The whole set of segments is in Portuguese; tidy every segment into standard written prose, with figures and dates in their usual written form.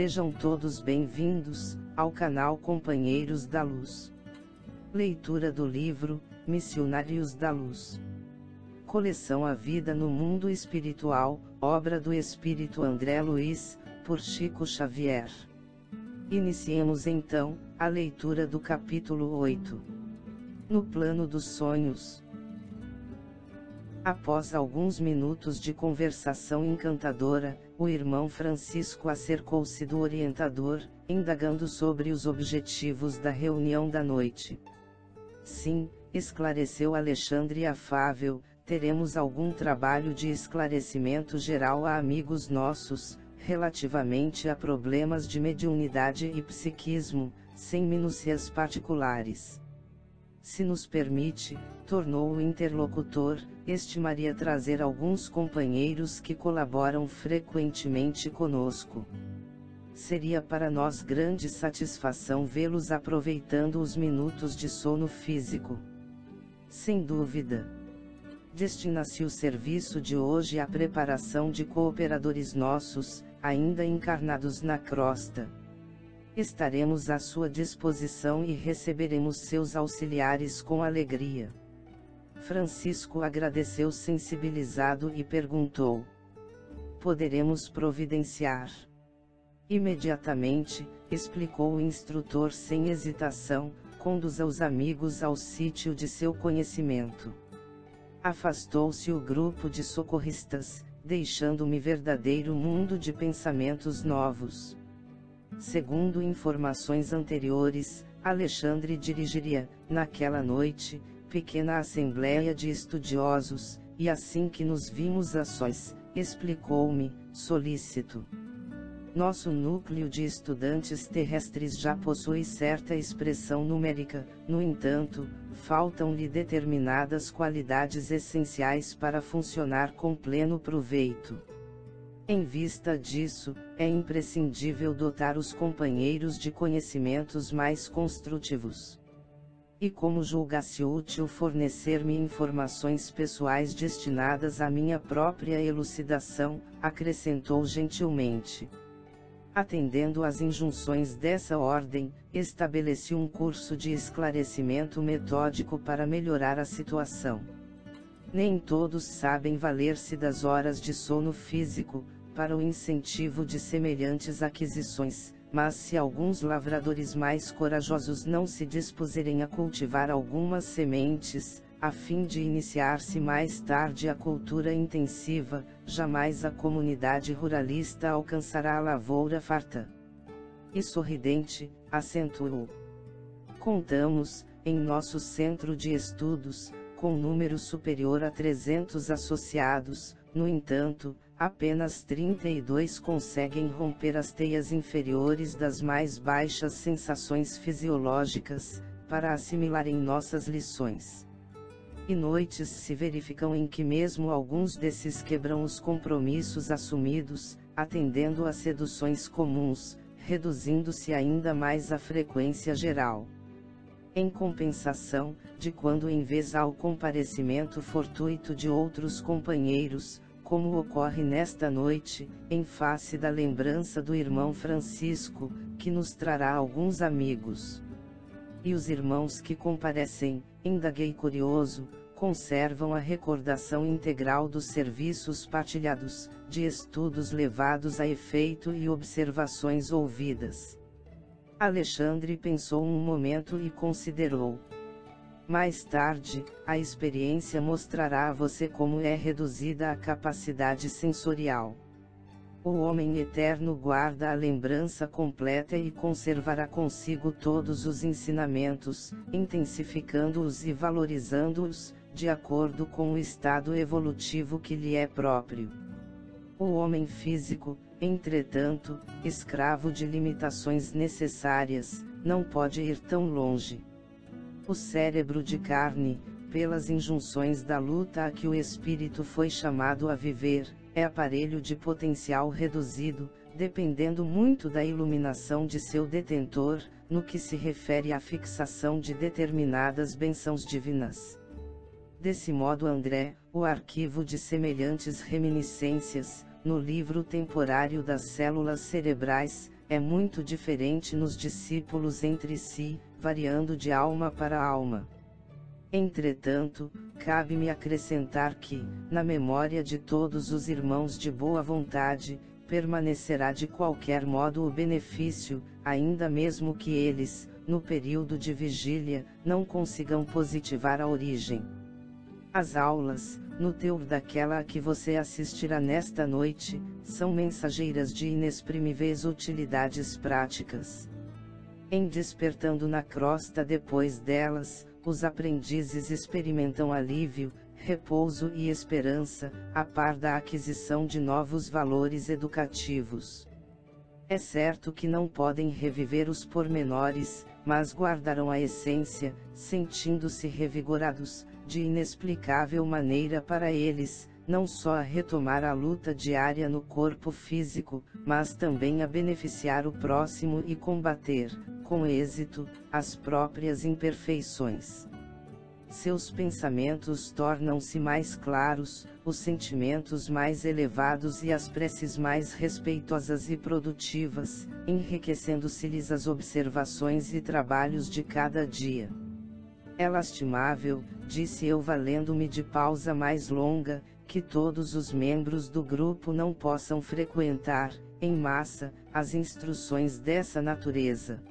Sejam todos bem-vindos ao canal Companheiros da Luz. Leitura do livro Missionários da Luz. Coleção A Vida no Mundo Espiritual, obra do Espírito André Luiz, por Chico Xavier. Iniciemos então a leitura do capítulo 8. No plano dos sonhos. Após alguns minutos de conversação encantadora, o irmão Francisco acercou-se do orientador, indagando sobre os objetivos da reunião da noite. Sim, esclareceu Alexandre afável, teremos algum trabalho de esclarecimento geral a amigos nossos, relativamente a problemas de mediunidade e psiquismo, sem minúcias particulares. Se nos permite, tornou o interlocutor, estimaria trazer alguns companheiros que colaboram frequentemente conosco. Seria para nós grande satisfação vê-los aproveitando os minutos de sono físico. Sem dúvida. Destina-se o serviço de hoje à preparação de cooperadores nossos, ainda encarnados na crosta. Estaremos à sua disposição e receberemos seus auxiliares com alegria. Francisco agradeceu sensibilizado e perguntou: poderemos providenciar? Imediatamente, explicou o instrutor sem hesitação, conduza os amigos ao sítio de seu conhecimento. Afastou-se o grupo de socorristas, deixando-me verdadeiro mundo de pensamentos novos. Segundo informações anteriores, Alexandre dirigiria, naquela noite, pequena assembleia de estudiosos, e assim que nos vimos a sós, explicou-me, solícito. Nosso núcleo de estudantes terrestres já possui certa expressão numérica, no entanto, faltam-lhe determinadas qualidades essenciais para funcionar com pleno proveito. Em vista disso, é imprescindível dotar os companheiros de conhecimentos mais construtivos. E como julgasse útil fornecer-me informações pessoais destinadas à minha própria elucidação, acrescentou gentilmente. Atendendo às injunções dessa ordem, estabeleci um curso de esclarecimento metódico para melhorar a situação. Nem todos sabem valer-se das horas de sono físico, para o incentivo de semelhantes aquisições, mas se alguns lavradores mais corajosos não se dispuserem a cultivar algumas sementes, a fim de iniciar-se mais tarde a cultura intensiva, jamais a comunidade ruralista alcançará a lavoura farta. E sorridente, acentuou. Contamos, em nosso centro de estudos, com número superior a 300 associados, no entanto, apenas 32 conseguem romper as teias inferiores das mais baixas sensações fisiológicas, para assimilarem nossas lições. E noites se verificam em que mesmo alguns desses quebram os compromissos assumidos, atendendo a seduções comuns, reduzindo-se ainda mais a frequência geral. Em compensação, de quando em vez ao comparecimento fortuito de outros companheiros, como ocorre nesta noite, em face da lembrança do irmão Francisco, que nos trará alguns amigos. E os irmãos que comparecem, indaguei curioso, conservam a recordação integral dos serviços partilhados, de estudos levados a efeito e observações ouvidas. Alexandre pensou um momento e considerou. Mais tarde, a experiência mostrará a você como é reduzida a capacidade sensorial. O homem eterno guarda a lembrança completa e conservará consigo todos os ensinamentos, intensificando-os e valorizando-os, de acordo com o estado evolutivo que lhe é próprio. O homem físico, entretanto, escravo de limitações necessárias, não pode ir tão longe. O cérebro de carne, pelas injunções da luta a que o espírito foi chamado a viver, é aparelho de potencial reduzido, dependendo muito da iluminação de seu detentor, no que se refere à fixação de determinadas bênçãos divinas. Desse modo André, o arquivo de semelhantes reminiscências, no livro temporário das células cerebrais, é muito diferente nos discípulos entre si, variando de alma para alma. Entretanto, cabe-me acrescentar que, na memória de todos os irmãos de boa vontade, permanecerá de qualquer modo o benefício, ainda mesmo que eles, no período de vigília, não consigam positivar a origem. As aulas, no teor daquela a que você assistirá nesta noite, são mensageiras de inexprimíveis utilidades práticas. Em despertando na crosta depois delas, os aprendizes experimentam alívio, repouso e esperança, a par da aquisição de novos valores educativos. É certo que não podem reviver os pormenores, mas guardarão a essência, sentindo-se revigorados, de inexplicável maneira para eles, não só a retomar a luta diária no corpo físico, mas também a beneficiar o próximo e combater, com êxito, as próprias imperfeições. Seus pensamentos tornam-se mais claros, os sentimentos mais elevados e as preces mais respeitosas e produtivas, enriquecendo-se-lhes as observações e trabalhos de cada dia. É lastimável, disse eu valendo-me de pausa mais longa, que todos os membros do grupo não possam frequentar, em massa, as instruções dessa natureza.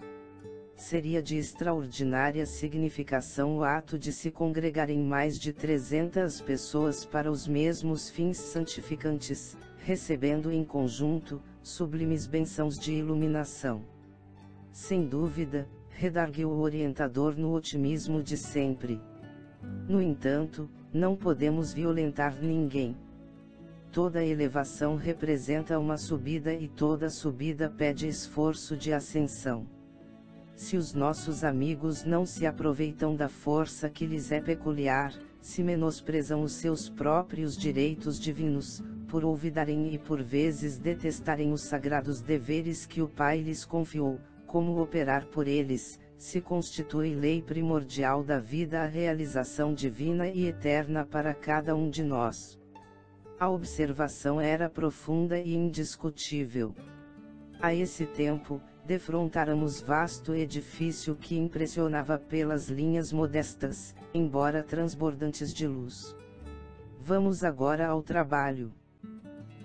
Seria de extraordinária significação o ato de se congregarem mais de 300 pessoas para os mesmos fins santificantes, recebendo em conjunto, sublimes bênçãos de iluminação. Sem dúvida, redarguiu o orientador no otimismo de sempre. No entanto, não podemos violentar ninguém. Toda elevação representa uma subida e toda subida pede esforço de ascensão. Se os nossos amigos não se aproveitam da força que lhes é peculiar, se menosprezam os seus próprios direitos divinos, por olvidarem e por vezes detestarem os sagrados deveres que o Pai lhes confiou, como operar por eles, se constitui lei primordial da vida a realização divina e eterna para cada um de nós. A observação era profunda e indiscutível. A esse tempo, defrontáramos vasto edifício que impressionava pelas linhas modestas, embora transbordantes de luz. Vamos agora ao trabalho.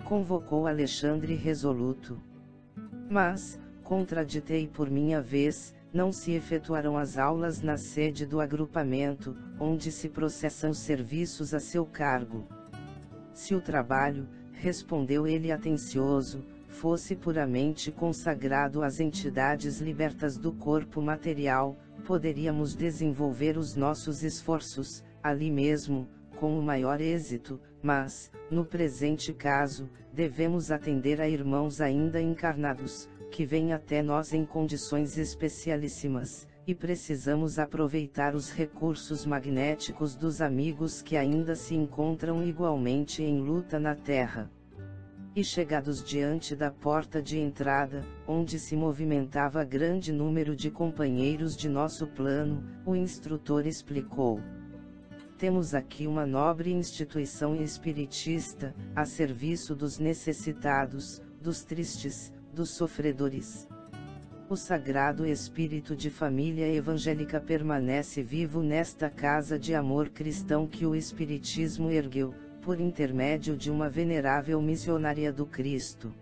Convocou Alexandre resoluto. Mas, contraditei por minha vez, não se efetuarão as aulas na sede do agrupamento, onde se processam os serviços a seu cargo. Se o trabalho, respondeu ele atencioso, fosse puramente consagrado às entidades libertas do corpo material, poderíamos desenvolver os nossos esforços, ali mesmo, com o maior êxito, mas, no presente caso, devemos atender a irmãos ainda encarnados, que vêm até nós em condições especialíssimas, e precisamos aproveitar os recursos magnéticos dos amigos que ainda se encontram igualmente em luta na Terra. E chegados diante da porta de entrada, onde se movimentava grande número de companheiros de nosso plano, o instrutor explicou: temos aqui uma nobre instituição espiritista, a serviço dos necessitados, dos tristes, dos sofredores. O sagrado espírito de família evangélica permanece vivo nesta casa de amor cristão que o Espiritismo ergueu, por intermédio de uma venerável missionária do Cristo.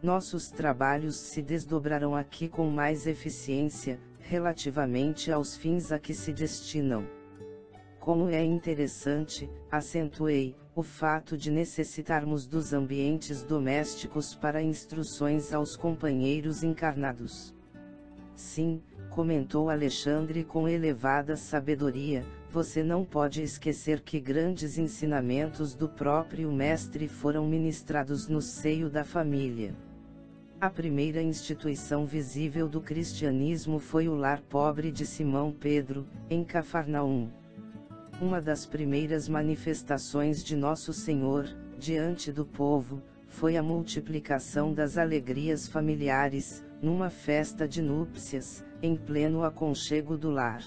Nossos trabalhos se desdobrarão aqui com mais eficiência, relativamente aos fins a que se destinam. Como é interessante, acentuei, o fato de necessitarmos dos ambientes domésticos para instruções aos companheiros encarnados. Sim, comentou Alexandre com elevada sabedoria, você não pode esquecer que grandes ensinamentos do próprio Mestre foram ministrados no seio da família. A primeira instituição visível do cristianismo foi o lar pobre de Simão Pedro, em Cafarnaum. Uma das primeiras manifestações de Nosso Senhor, diante do povo, foi a multiplicação das alegrias familiares, numa festa de núpcias, em pleno aconchego do lar.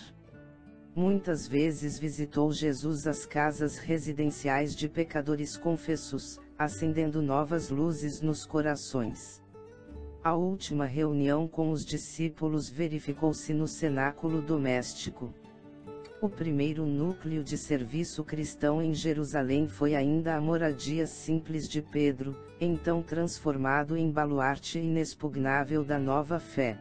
Muitas vezes visitou Jesus as casas residenciais de pecadores confessos, acendendo novas luzes nos corações. A última reunião com os discípulos verificou-se no cenáculo doméstico. O primeiro núcleo de serviço cristão em Jerusalém foi ainda a moradia simples de Pedro, então transformado em baluarte inexpugnável da nova fé.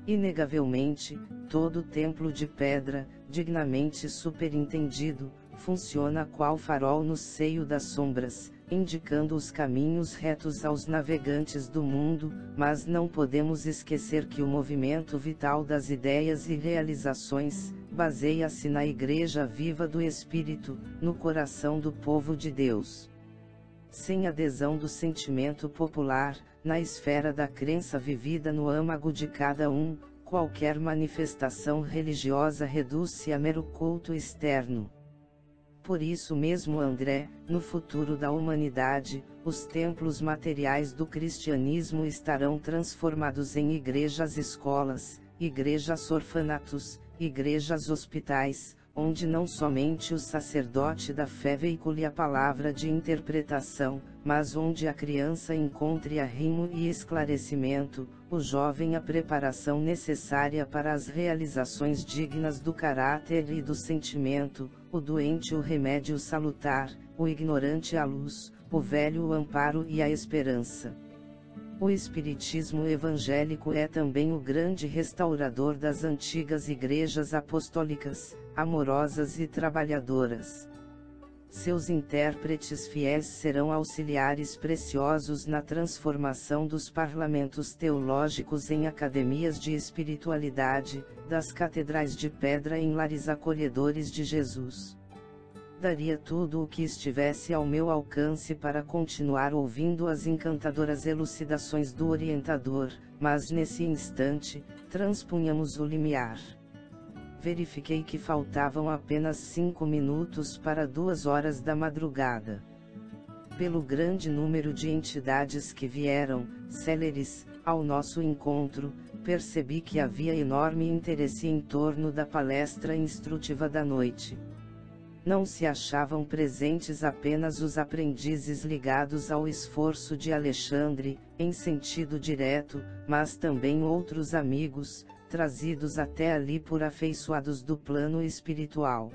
Inegavelmente, todo o templo de pedra, dignamente superintendido, funciona qual farol no seio das sombras, indicando os caminhos retos aos navegantes do mundo, mas não podemos esquecer que o movimento vital das ideias e realizações, baseia-se na Igreja viva do Espírito, no coração do povo de Deus. Sem adesão do sentimento popular, na esfera da crença vivida no âmago de cada um, qualquer manifestação religiosa reduz-se a mero culto externo. Por isso mesmo André, no futuro da humanidade, os templos materiais do cristianismo estarão transformados em igrejas-escolas, igrejas-orfanatos, igrejas-hospitais, onde não somente o sacerdote da fé veicule a palavra de interpretação, mas onde a criança encontre arrimo e esclarecimento, o jovem a preparação necessária para as realizações dignas do caráter e do sentimento, o doente o remédio salutar, o ignorante a luz, o velho o amparo e a esperança. O espiritismo evangélico é também o grande restaurador das antigas igrejas apostólicas, amorosas e trabalhadoras. Seus intérpretes fiéis serão auxiliares preciosos na transformação dos parlamentos teológicos em academias de espiritualidade, das catedrais de pedra em lares acolhedores de Jesus. Daria tudo o que estivesse ao meu alcance para continuar ouvindo as encantadoras elucidações do orientador, mas nesse instante, transpunhamos o limiar. Verifiquei que faltavam apenas 5 minutos para 2 horas da madrugada. Pelo grande número de entidades que vieram, céleres, ao nosso encontro, percebi que havia enorme interesse em torno da palestra instrutiva da noite. Não se achavam presentes apenas os aprendizes ligados ao esforço de Alexandre, em sentido direto, mas também outros amigos, trazidos até ali por afeiçoados do plano espiritual.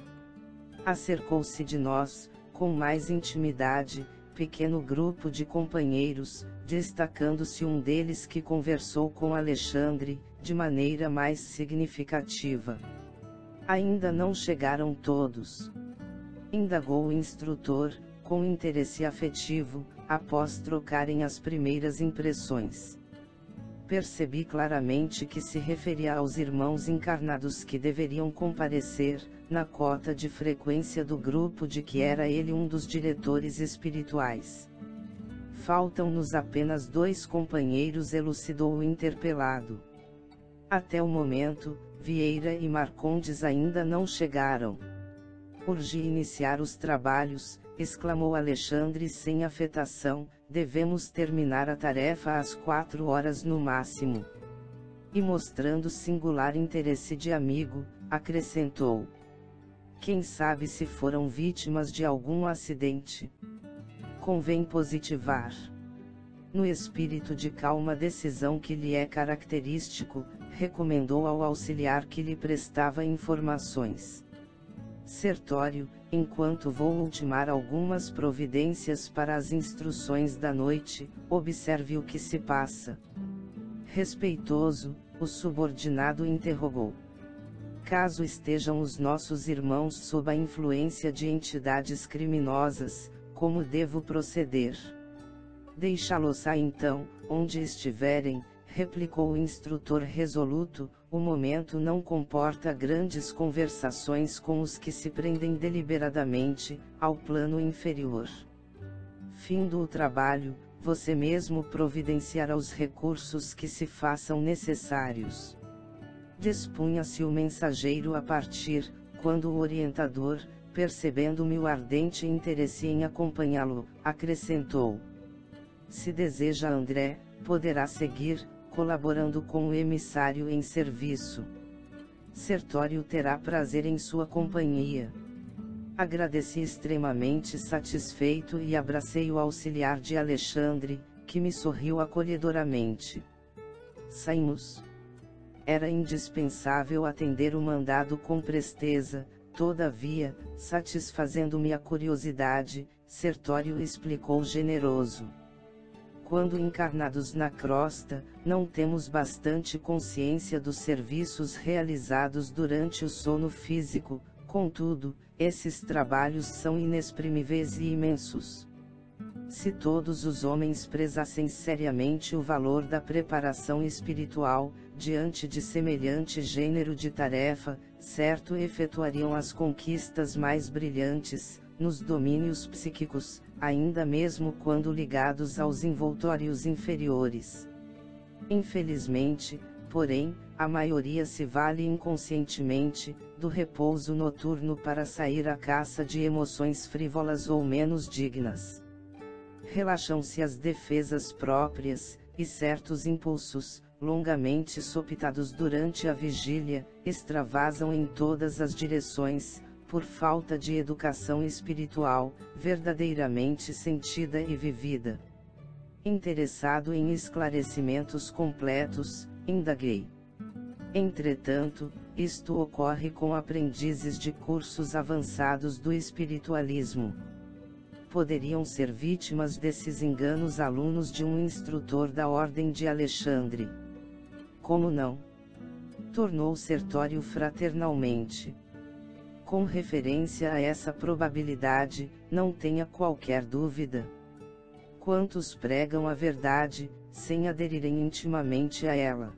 Acercou-se de nós, com mais intimidade, pequeno grupo de companheiros, destacando-se um deles que conversou com Alexandre, de maneira mais significativa. Ainda não chegaram todos? Indagou o instrutor, com interesse afetivo, após trocarem as primeiras impressões. Percebi claramente que se referia aos irmãos encarnados que deveriam comparecer, na cota de frequência do grupo de que era ele um dos diretores espirituais. Faltam-nos apenas 2 companheiros, elucidou o interpelado. Até o momento, Vieira e Marcondes ainda não chegaram. Urge iniciar os trabalhos, exclamou Alexandre sem afetação, devemos terminar a tarefa às 4 horas no máximo. E mostrando singular interesse de amigo, acrescentou: quem sabe se foram vítimas de algum acidente? Convém positivar. No espírito de calma decisão que lhe é característico, recomendou ao auxiliar que lhe prestava informações: Sertório, enquanto vou ultimar algumas providências para as instruções da noite, observe o que se passa. Respeitoso, o subordinado interrogou: caso estejam os nossos irmãos sob a influência de entidades criminosas, como devo proceder? Deixá-los então, onde estiverem, replicou o instrutor resoluto, o momento não comporta grandes conversações com os que se prendem deliberadamente, ao plano inferior. Findo o trabalho, você mesmo providenciará os recursos que se façam necessários. Dispunha-se o mensageiro a partir, quando o orientador, percebendo meu ardente interesse em acompanhá-lo, acrescentou: se deseja André, poderá seguir, colaborando com o emissário em serviço. Sertório terá prazer em sua companhia. Agradeci extremamente satisfeito e abracei o auxiliar de Alexandre, que me sorriu acolhedoramente. Saímos. Era indispensável atender o mandado com presteza, todavia, satisfazendo-me a curiosidade, Sertório explicou generoso. Quando encarnados na crosta, não temos bastante consciência dos serviços realizados durante o sono físico, contudo, esses trabalhos são inexprimíveis e imensos. Se todos os homens prezassem seriamente o valor da preparação espiritual, diante de semelhante gênero de tarefa, certo efetuariam as conquistas mais brilhantes, nos domínios psíquicos, ainda mesmo quando ligados aos envoltórios inferiores. Infelizmente, porém, a maioria se vale inconscientemente do repouso noturno para sair à caça de emoções frívolas ou menos dignas. Relaxam-se as defesas próprias, e certos impulsos, longamente sopitados durante a vigília, extravasam em todas as direções, por falta de educação espiritual, verdadeiramente sentida e vivida. Interessado em esclarecimentos completos, indaguei. Entretanto, isto ocorre com aprendizes de cursos avançados do espiritualismo. Poderiam ser vítimas desses enganos alunos de um instrutor da Ordem de Alexandre. Como não? Tornou Sertório fraternalmente. Com referência a essa probabilidade, não tenha qualquer dúvida. Quantos pregam a verdade, sem aderirem intimamente a ela?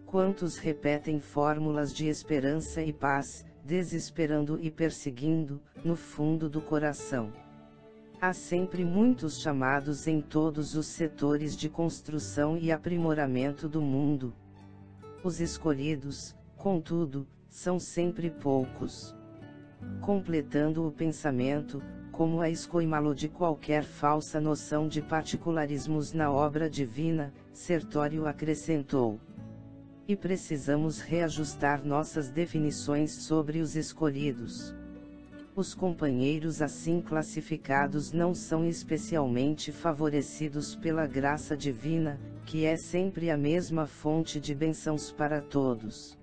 Quantos repetem fórmulas de esperança e paz, desesperando e perseguindo, no fundo do coração? Há sempre muitos chamados em todos os setores de construção e aprimoramento do mundo. Os escolhidos, contudo, são sempre poucos. Completando o pensamento, como a escoimá-lo de qualquer falsa noção de particularismos na obra divina, Sertório acrescentou. E precisamos reajustar nossas definições sobre os escolhidos. Os companheiros assim classificados não são especialmente favorecidos pela graça divina, que é sempre a mesma fonte de bênçãos para todos.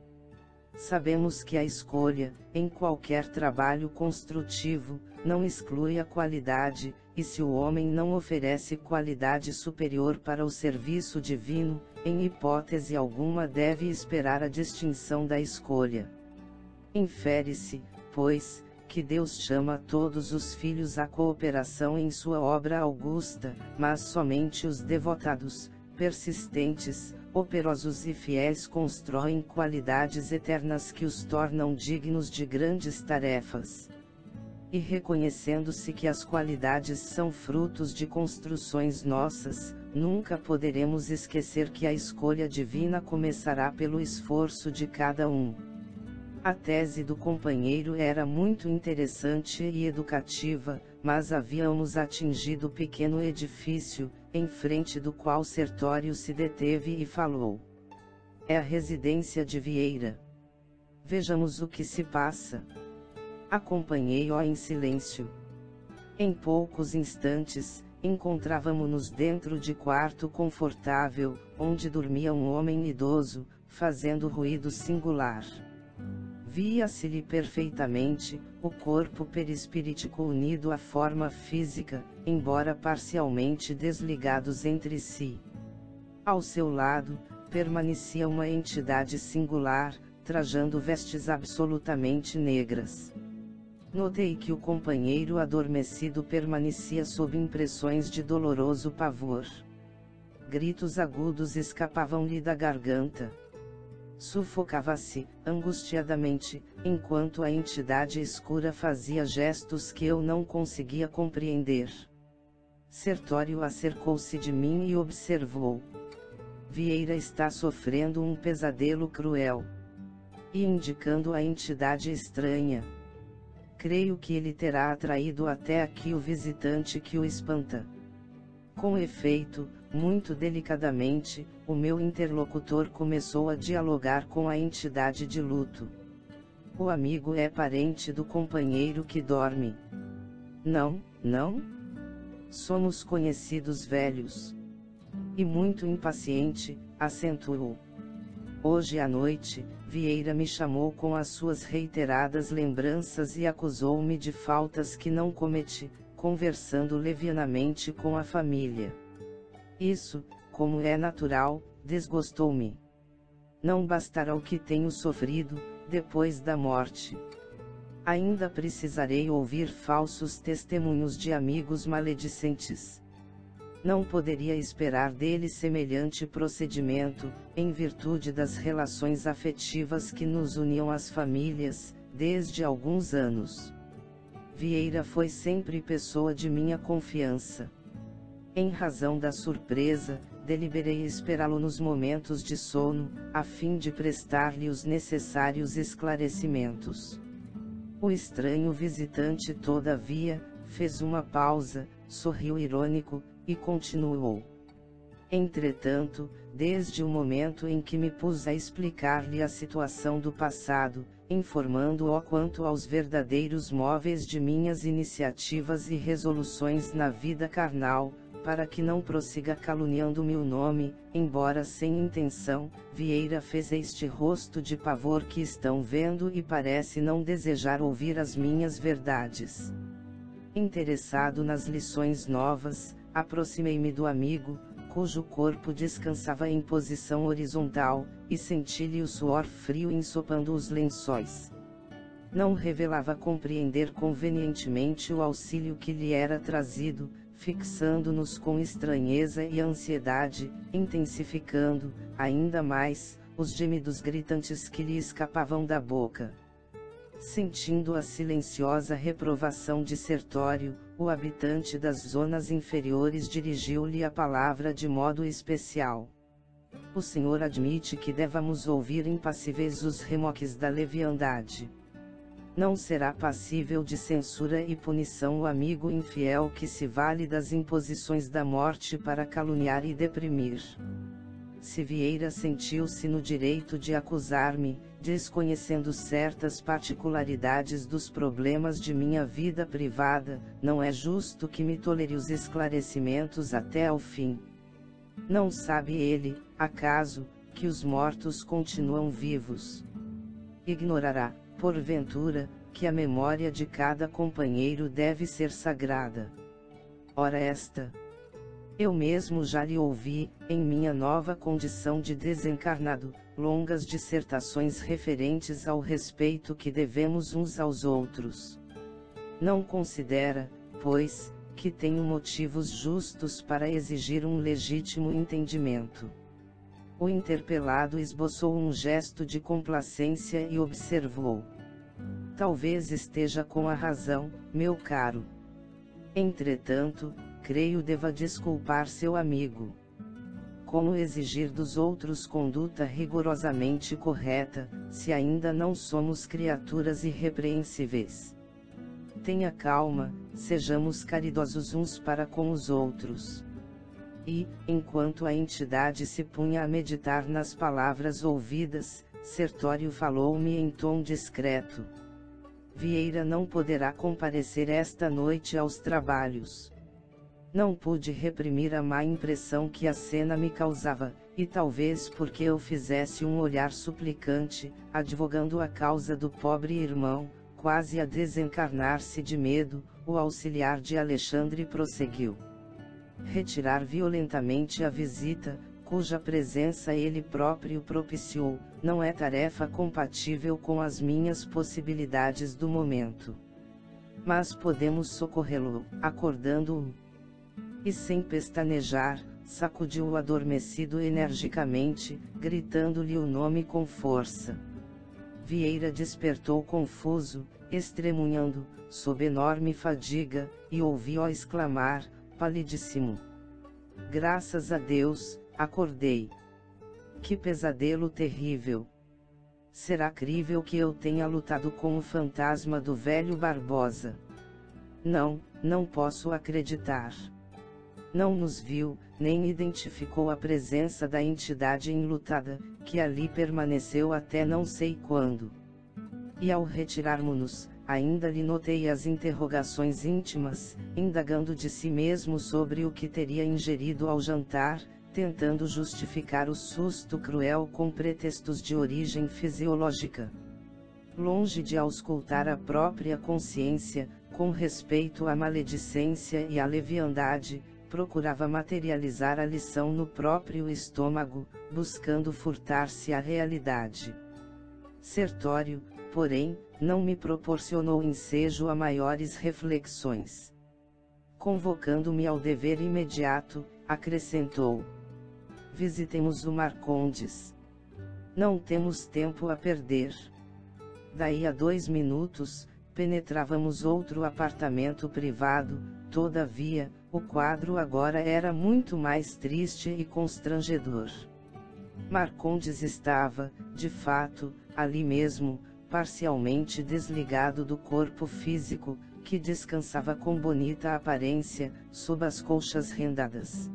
Sabemos que a escolha, em qualquer trabalho construtivo, não exclui a qualidade, e se o homem não oferece qualidade superior para o serviço divino, em hipótese alguma deve esperar a distinção da escolha. Infere-se, pois, que Deus chama todos os filhos à cooperação em sua obra augusta, mas somente os devotados, persistentes, operosos e fiéis constroem qualidades eternas que os tornam dignos de grandes tarefas. E reconhecendo-se que as qualidades são frutos de construções nossas, nunca poderemos esquecer que a escolha divina começará pelo esforço de cada um. A tese do companheiro era muito interessante e educativa, mas havíamos atingido o pequeno edifício, em frente do qual Sertório se deteve e falou. É a residência de Vieira. Vejamos o que se passa. Acompanhei-o em silêncio. Em poucos instantes, encontrávamo-nos dentro de quarto confortável, onde dormia um homem idoso, fazendo ruído singular. Via-se-lhe perfeitamente, o corpo perispirítico unido à forma física, embora parcialmente desligados entre si. Ao seu lado, permanecia uma entidade singular, trajando vestes absolutamente negras. Notei que o companheiro adormecido permanecia sob impressões de doloroso pavor. Gritos agudos escapavam-lhe da garganta. Sufocava-se, angustiadamente, enquanto a entidade escura fazia gestos que eu não conseguia compreender. Sertório acercou-se de mim e observou. Vieira está sofrendo um pesadelo cruel. E indicando a entidade estranha. Creio que ele terá atraído até aqui o visitante que o espanta. Com efeito, muito delicadamente, o meu interlocutor começou a dialogar com a entidade de luto. O amigo é parente do companheiro que dorme. Não, não? Somos conhecidos velhos. E muito impaciente, acentuou. Hoje à noite, Vieira me chamou com as suas reiteradas lembranças e acusou-me de faltas que não cometi, conversando levianamente com a família. Isso, como é natural, desgostou-me. Não bastará o que tenho sofrido, depois da morte. Ainda precisarei ouvir falsos testemunhos de amigos maledicentes. Não poderia esperar dele semelhante procedimento, em virtude das relações afetivas que nos uniam às famílias, desde alguns anos. Vieira foi sempre pessoa de minha confiança. Em razão da surpresa, deliberei esperá-lo nos momentos de sono, a fim de prestar-lhe os necessários esclarecimentos. O estranho visitante, todavia, fez uma pausa, sorriu irônico, e continuou. Entretanto, desde o momento em que me pus a explicar-lhe a situação do passado, informando-o quanto aos verdadeiros móveis de minhas iniciativas e resoluções na vida carnal, para que não prossiga caluniando meu nome, embora sem intenção, Vieira fez este rosto de pavor que estão vendo e parece não desejar ouvir as minhas verdades. Interessado nas lições novas, aproximei-me do amigo, cujo corpo descansava em posição horizontal, e senti-lhe o suor frio ensopando os lençóis. Não revelava compreender convenientemente o auxílio que lhe era trazido, fixando-nos com estranheza e ansiedade, intensificando, ainda mais, os gemidos gritantes que lhe escapavam da boca. Sentindo a silenciosa reprovação de Sertório, o habitante das zonas inferiores dirigiu-lhe a palavra de modo especial. O senhor admite que devamos ouvir impassíveis os remoques da leviandade. Não será passível de censura e punição o amigo infiel que se vale das imposições da morte para caluniar e deprimir. Se Vieira sentiu-se no direito de acusar-me, desconhecendo certas particularidades dos problemas de minha vida privada, não é justo que me tolere os esclarecimentos até ao fim. Não sabe ele, acaso, que os mortos continuam vivos? Ignorará, porventura, que a memória de cada companheiro deve ser sagrada. Ora esta, eu mesmo já lhe ouvi, em minha nova condição de desencarnado, longas dissertações referentes ao respeito que devemos uns aos outros. Não considera, pois, que tenho motivos justos para exigir um legítimo entendimento. O interpelado esboçou um gesto de complacência e observou. Talvez esteja com a razão, meu caro. Entretanto, creio deva desculpar seu amigo. Como exigir dos outros conduta rigorosamente correta, se ainda não somos criaturas irrepreensíveis? Tenha calma, sejamos caridosos uns para com os outros. E, enquanto a entidade se punha a meditar nas palavras ouvidas, Sertório falou-me em tom discreto. Vieira não poderá comparecer esta noite aos trabalhos. Não pude reprimir a má impressão que a cena me causava, e talvez porque eu fizesse um olhar suplicante, advogando a causa do pobre irmão, quase a desencarnar-se de medo, o auxiliar de Alexandre prosseguiu. Retirar violentamente a visita, cuja presença ele próprio propiciou, não é tarefa compatível com as minhas possibilidades do momento. Mas podemos socorrê-lo, acordando-o. E sem pestanejar, sacudiu o adormecido energicamente, gritando-lhe o nome com força. Vieira despertou confuso, estremunhando, sob enorme fadiga, e ouvi-o exclamar, palidíssimo. Graças a Deus, acordei. Que pesadelo terrível! Será crível que eu tenha lutado com o fantasma do velho Barbosa? Não, não posso acreditar. Não nos viu, nem identificou a presença da entidade enlutada, que ali permaneceu até não sei quando. E ao retirarmo-nos, ainda lhe notei as interrogações íntimas, indagando de si mesmo sobre o que teria ingerido ao jantar, tentando justificar o susto cruel com pretextos de origem fisiológica. Longe de auscultar a própria consciência, com respeito à maledicência e à leviandade, procurava materializar a lição no próprio estômago, buscando furtar-se à realidade. Sertório, porém, não me proporcionou ensejo a maiores reflexões. Convocando-me ao dever imediato, acrescentou: visitemos o Marcondes. Não temos tempo a perder. Daí a 2 minutos, penetrávamos outro apartamento privado. Todavia, o quadro agora era muito mais triste e constrangedor. Marcondes estava, de fato, ali mesmo, parcialmente desligado do corpo físico, que descansava com bonita aparência, sob as colchas rendadas.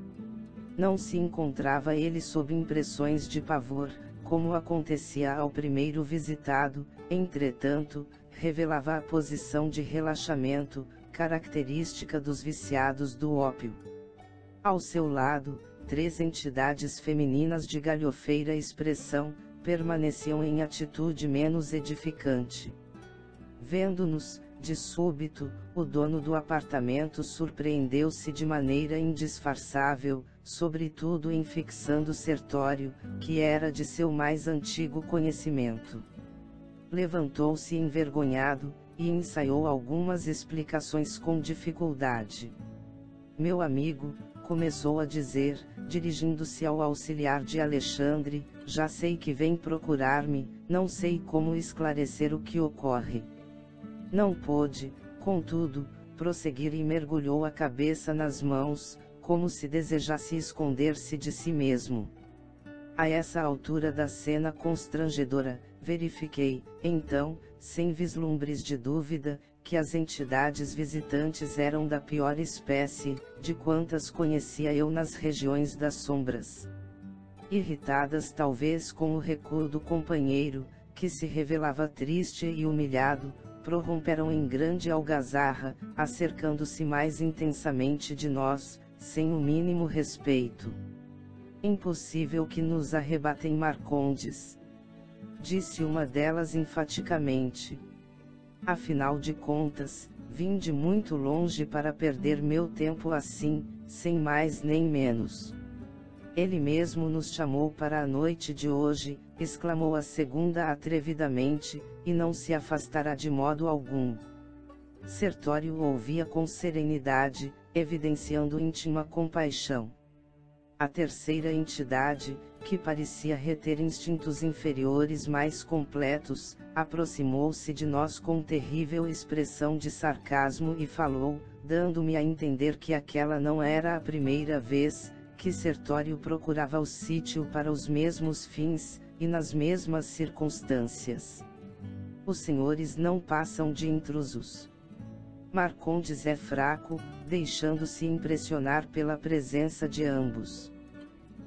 Não se encontrava ele sob impressões de pavor, como acontecia ao primeiro visitado, entretanto, revelava a posição de relaxamento, característica dos viciados do ópio. Ao seu lado, 3 entidades femininas de galhofeira expressão, permaneciam em atitude menos edificante. Vendo-nos, de súbito, o dono do apartamento surpreendeu-se de maneira indisfarçável, sobretudo em fixando Sertório, que era de seu mais antigo conhecimento. Levantou-se envergonhado, e ensaiou algumas explicações com dificuldade. Meu amigo, começou a dizer, dirigindo-se ao auxiliar de Alexandre, já sei que vem procurar-me, não sei como esclarecer o que ocorre. Não pôde, contudo, prosseguir e mergulhou a cabeça nas mãos, como se desejasse esconder-se de si mesmo. A essa altura da cena constrangedora, verifiquei, então, sem vislumbres de dúvida, que as entidades visitantes eram da pior espécie, de quantas conhecia eu nas regiões das sombras. Irritadas talvez com o recuo do companheiro, que se revelava triste e humilhado, prorromperam em grande algazarra, acercando-se mais intensamente de nós, sem o mínimo respeito. Impossível que nos arrebatem Marcondes, disse uma delas enfaticamente. Afinal de contas, vim de muito longe para perder meu tempo assim, sem mais nem menos. Ele mesmo nos chamou para a noite de hoje, exclamou a segunda atrevidamente, e não se afastará de modo algum. Sertório ouvia com serenidade, evidenciando íntima compaixão. A terceira entidade, que parecia reter instintos inferiores mais completos, aproximou-se de nós com terrível expressão de sarcasmo e falou, dando-me a entender que aquela não era a primeira vez que Sertório procurava o sítio para os mesmos fins, e nas mesmas circunstâncias. Os senhores não passam de intrusos. Marcondes é fraco, deixando-se impressionar pela presença de ambos.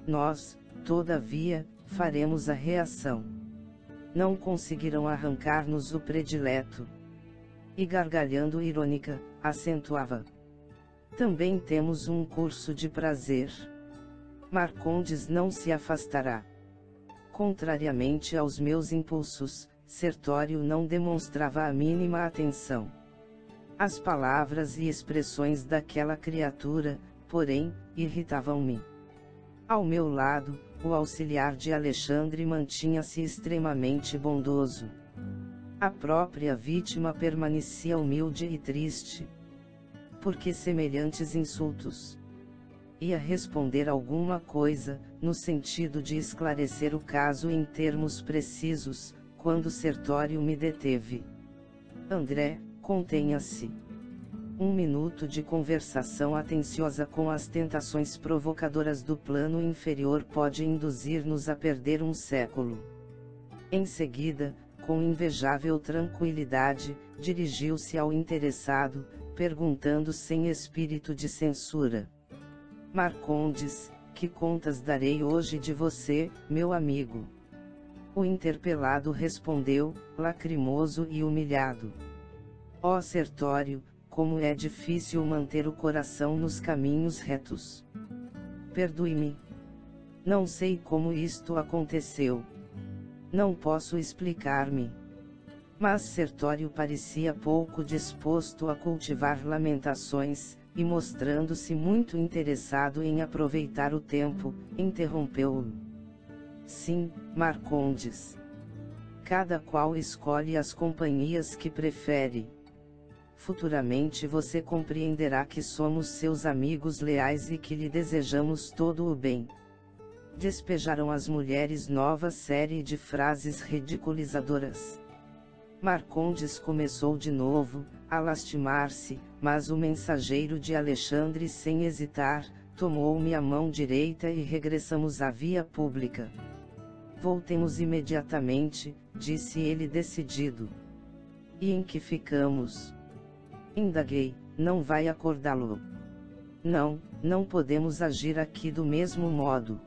Nós, todavia, faremos a reação. Não conseguirão arrancar-nos o predileto. E gargalhando irônica, acentuava. Também temos um curso de prazer. Marcondes não se afastará. Contrariamente aos meus impulsos, Sertório não demonstrava a mínima atenção. As palavras e expressões daquela criatura, porém, irritavam-me. Ao meu lado, o auxiliar de Alexandre mantinha-se extremamente bondoso. A própria vítima permanecia humilde e triste. Por que semelhantes insultos? Ia responder alguma coisa, no sentido de esclarecer o caso em termos precisos, quando Sertório me deteve. André, contenha-se. 1 minuto de conversação atenciosa com as tentações provocadoras do plano inferior pode induzir-nos a perder um século. Em seguida, com invejável tranquilidade, dirigiu-se ao interessado, perguntando sem espírito de censura. Marcondes, que contas darei hoje de você, meu amigo? O interpelado respondeu, lacrimoso e humilhado. Ó Sertório, como é difícil manter o coração nos caminhos retos. Perdoe-me. Não sei como isto aconteceu. Não posso explicar-me. Mas Sertório parecia pouco disposto a cultivar lamentações, e mostrando-se muito interessado em aproveitar o tempo, interrompeu-o. Sim, Marcondes. Cada qual escolhe as companhias que prefere. Futuramente você compreenderá que somos seus amigos leais e que lhe desejamos todo o bem. Despejaram as mulheres nova série de frases ridiculizadoras. Marcondes começou de novo, a lastimar-se, mas o mensageiro de Alexandre, sem hesitar, tomou-me a mão direita e regressamos à via pública. Voltemos imediatamente, disse ele decidido. E em que ficamos? Indaguei, não vai acordá-lo? Não, não podemos agir aqui do mesmo modo.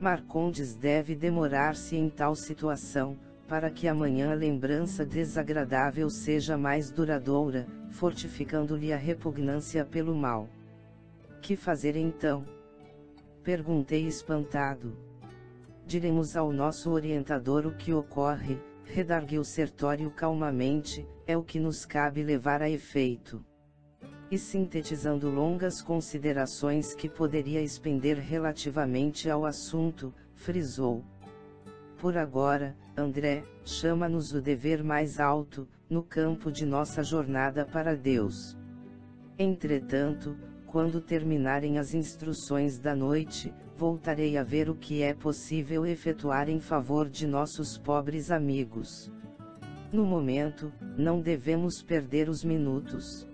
Marcondes deve demorar-se em tal situação, para que amanhã a lembrança desagradável seja mais duradoura, fortificando-lhe a repugnância pelo mal. Que fazer então? Perguntei espantado. Diremos ao nosso orientador o que ocorre, redarguiu Sertório calmamente, é o que nos cabe levar a efeito. E sintetizando longas considerações que poderia expender relativamente ao assunto, frisou. Por agora, André, chama-nos o dever mais alto, no campo de nossa jornada para Deus. Entretanto, quando terminarem as instruções da noite, voltarei a ver o que é possível efetuar em favor de nossos pobres amigos. No momento, não devemos perder os minutos.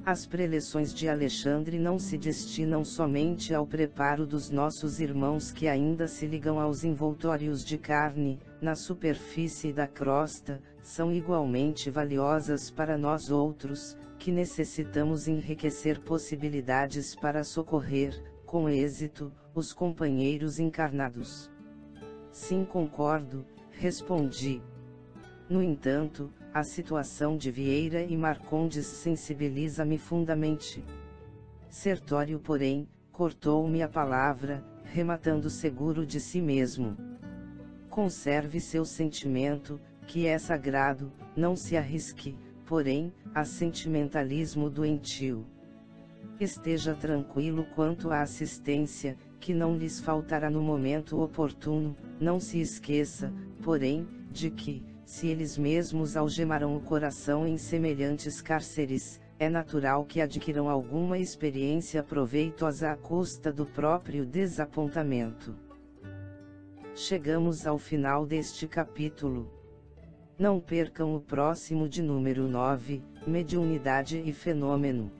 As preleções de Alexandre não se destinam somente ao preparo dos nossos irmãos que ainda se ligam aos envoltórios de carne, na superfície da crosta, são igualmente valiosas para nós outros, que necessitamos enriquecer possibilidades para socorrer, com êxito, os companheiros encarnados. Sim, concordo, respondi. No entanto, a situação de Vieira e Marcondes sensibiliza-me fundamente. Sertório, porém, cortou-me a palavra, rematando seguro de si mesmo. Conserve seu sentimento, que é sagrado, não se arrisque, porém, a sentimentalismo doentio. Esteja tranquilo quanto à assistência, que não lhes faltará no momento oportuno, não se esqueça, porém, de que, se eles mesmos algemarão o coração em semelhantes cárceres, é natural que adquiram alguma experiência proveitosa à custa do próprio desapontamento. Chegamos ao final deste capítulo. Não percam o próximo de número 9, Mediunidade e Fenômeno.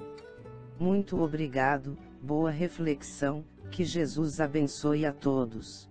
Muito obrigado, boa reflexão, que Jesus abençoe a todos.